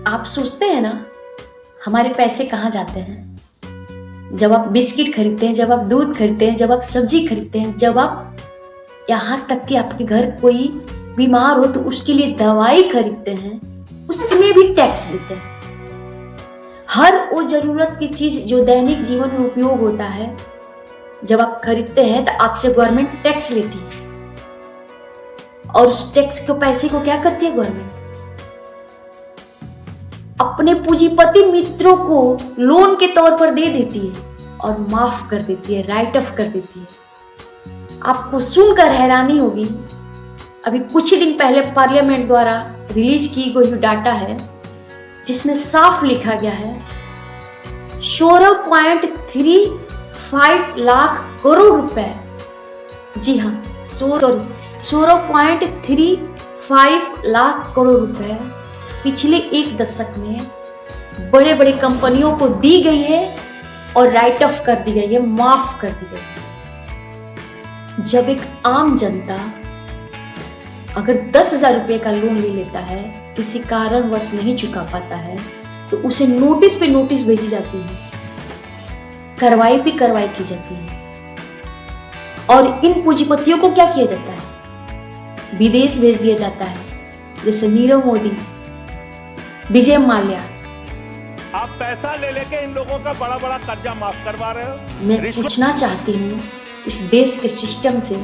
आप सोचते हैं ना, हमारे पैसे कहाँ जाते हैं? जब आप बिस्किट खरीदते हैं, जब आप दूध खरीदते हैं, जब आप सब्जी खरीदते हैं, जब आप यहाँ तक कि आपके घर कोई बीमार हो तो उसके लिए दवाई खरीदते हैं, उसमें भी टैक्स देते हैं। हर वो जरूरत की चीज जो दैनिक जीवन में उपयोग होता है, जब आप खरीदते हैं तो आपसे गवर्नमेंट टैक्स लेती है। और उस टैक्स के पैसे को क्या करती है गवर्नमेंट? अपने पूंजीपति मित्रों को लोन के तौर पर दे देती है और माफ कर देती है, राइट ऑफ कर देती है। आपको सुनकर हैरानी होगी, अभी कुछ ही दिन पहले पार्लियामेंट द्वारा रिलीज की गई डाटा है जिसमें साफ लिखा गया है 16.35 लाख करोड़ रुपए, जी हाँ 16.35 लाख करोड़ रुपए पिछले एक दशक में बड़े बड़े कंपनियों को दी गई है और राइट ऑफ कर दी गई है, माफ कर दी गई है। जब एक आम जनता अगर 10,000 रुपये का लोन ले लेता है, किसी कारणवश नहीं चुका पाता है, तो उसे नोटिस पे नोटिस भेजी जाती है, कार्रवाई पे कार्रवाई की जाती है। और इन पूंजीपतियों को क्या किया जाता है? विदेश भेज दिया जाता है, जैसे नीरव मोदी, विजय माल्या। आप पैसा ले लेके इन लोगों का बड़ा बड़ा कर्जा माफ करवा रहे हो। मैं पूछना चाहती हूँ इस देश के सिस्टम से,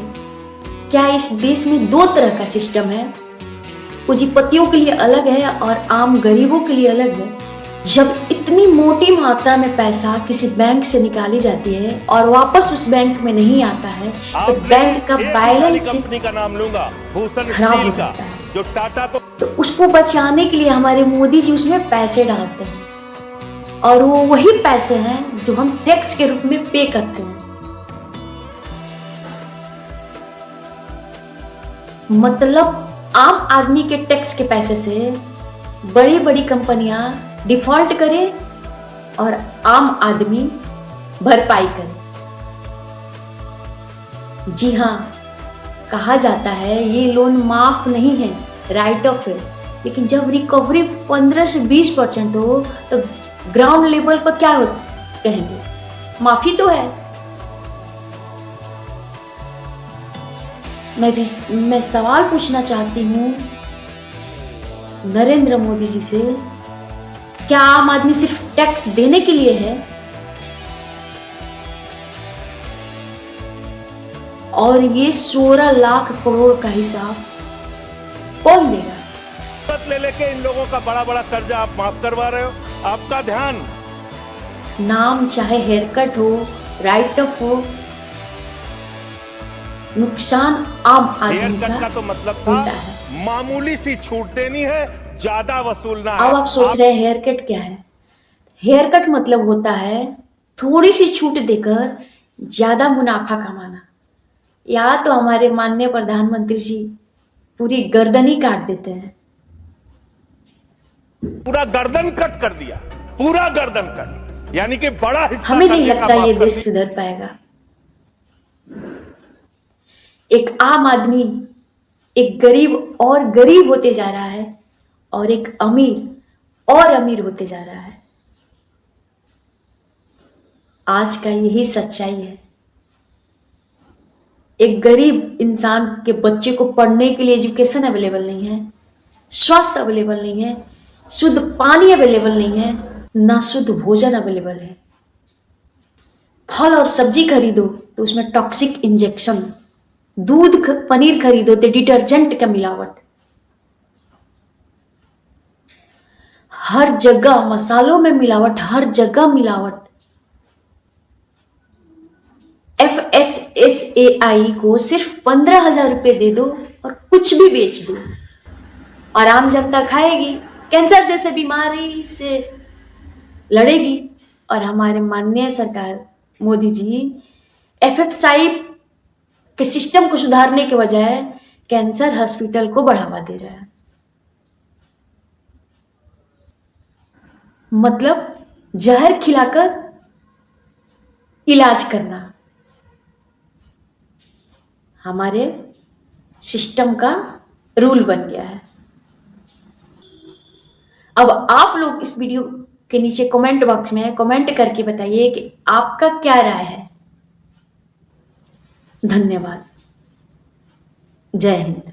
क्या इस देश में दो तरह का सिस्टम है? पूंजीपतियों के लिए अलग है और आम गरीबों के लिए अलग है। जब इतनी मोटी मात्रा में पैसा किसी बैंक से निकाली जाती है और वापस उस बैंक में नहीं आता है, तो बैंक का बैलेंस कंपनी का नाम लूंगा, भूषण खराब हो स्टील का, जाता है। जो टाटा को, तो उसको बचाने के लिए हमारे मोदी जी उसमें पैसे डालते हैं और वो वही पैसे हैं जो हम टैक्स के रूप में पे करते हैं। मतलब आम आदमी के टैक्स के पैसे से बड़ी बड़ी कंपनियां डिफॉल्ट करें और आम आदमी भरपाई करे। जी हाँ, कहा जाता है ये लोन माफ नहीं है, राइट ऑफ है, लेकिन जब रिकवरी 15 से 20% हो तो ग्राउंड लेवल पर क्या हो कहेंगे? माफी तो है। मैं सवाल पूछना चाहती हूँ नरेंद्र मोदी जी से, क्या आम आदमी सिर्फ टैक्स देने के लिए है? और ये 16 लाख करोड़ का हिसाब कौन देगा? ले लेके इन लोगों का बड़ा बड़ा कर्जा आप माफ करवा रहे हो। आपका ध्यान, नाम चाहे हेयर कट हो, राइट ऑफ हो, नुकसान आम आदमी का तो मतलब होता था है। मामूली सी छूट देनी है, ज्यादा वसूलना है। अब आप सोच रहे हैं हेयर कट क्या है? हेयर कट मतलब होता है थोड़ी सी छूट देकर ज्यादा मुनाफा कमाना। या तो हमारे माननीय प्रधानमंत्री जी पूरी गर्दन ही काट देते हैं। पूरा गर्दन कट कर दिया, पूरा गर्दन कट, यानी कि बड़ा हिस्सा। हमें नहीं लगता ये देश सुधर पाएगा। एक आम आदमी, एक गरीब और गरीब होते जा रहा है और एक अमीर और अमीर होते जा रहा है। आज का यही सच्चाई है। एक गरीब इंसान के बच्चे को पढ़ने के लिए एजुकेशन अवेलेबल नहीं है, स्वास्थ्य अवेलेबल नहीं है, शुद्ध पानी अवेलेबल नहीं है, ना शुद्ध भोजन अवेलेबल है। फल और सब्जी खरीदो तो उसमें टॉक्सिक इंजेक्शन, दूध पनीर खरीदो तो डिटर्जेंट का मिलावट, हर जगह मसालों में मिलावट, हर जगह मिलावट। FSSAI को सिर्फ 15,000 रुपये दे दो और कुछ भी बेच दो और आम जनता खाएगी, कैंसर जैसे बीमारी से लड़ेगी। और हमारे माननीय सरकार मोदी जी FSSAI के सिस्टम को सुधारने के बजाय कैंसर हॉस्पिटल को बढ़ावा दे रहा है। मतलब जहर खिलाकर इलाज करना हमारे सिस्टम का रूल बन गया है। अब आप लोग इस वीडियो के नीचे कमेंट बॉक्स में कमेंट करके बताइए कि आपका क्या राय है। धन्यवाद। जय हिंद।